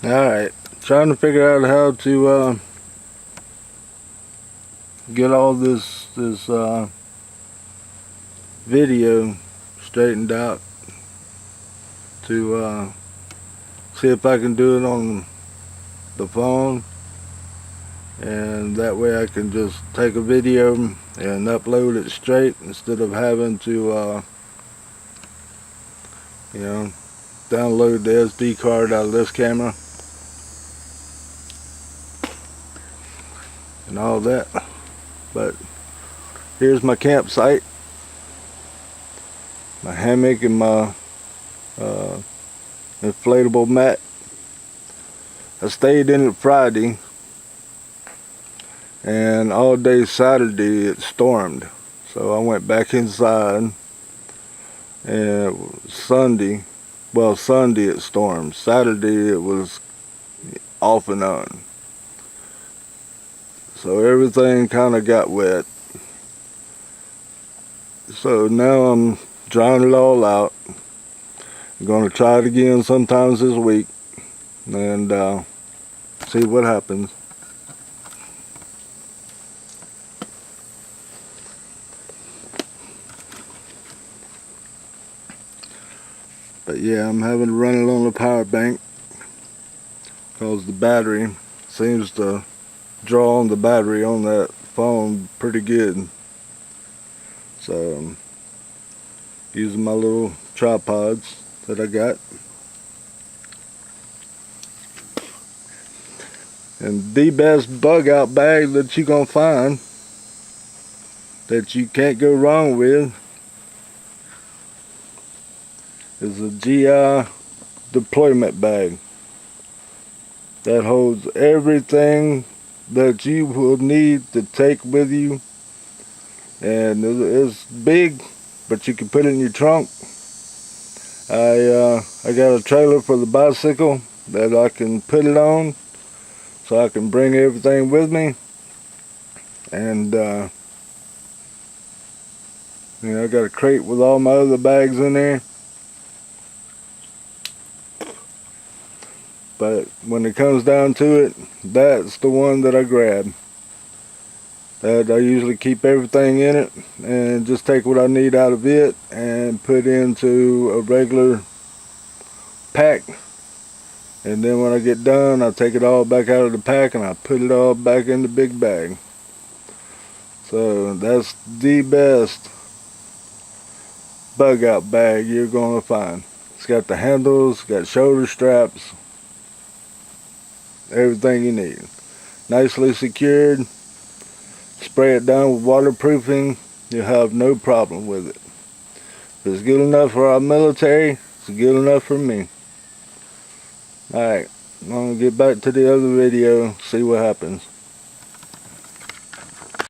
Alright, trying to figure out how to get all this video straightened out to see if I can do it on the phone, and that way I can just take a video and upload it straight instead of having to download the SD card out of this camera and all that. But here's my campsite, my hammock and my inflatable mat. I stayed in it Friday, and all day Saturday it stormed, so I went back inside. And Sunday it stormed. Saturday it was off and on, so everything kind of got wet. So now I'm drying it all out. I'm going to try it again sometimes this week and see what happens. But yeah, I'm having to run it on the power bank because the battery seems to draw on the battery on that phone pretty good. So I'm using my little tripods that I got. And the best bug out bag that you're gonna find, that you can't go wrong with, is a GI deployment bag that holds everything that you will need to take with you. And it's big, but you can put it in your trunk. I got a trailer for the bicycle that I can put it on, so I can bring everything with me. And I got a crate with all my other bags in there. But when it comes down to it, that's the one that I grab. That I usually keep everything in it and just take what I need out of it and put into a regular pack. And then when I get done, I take it all back out of the pack and I put it all back in the big bag. So that's the best bug out bag you're gonna find. It's got the handles, got shoulder straps, everything you need. Nicely secured. Spray it down with waterproofing, you'll have no problem with it. If it's good enough for our military, it's good enough for me. Alright, I'm going to get back to the other video, see what happens.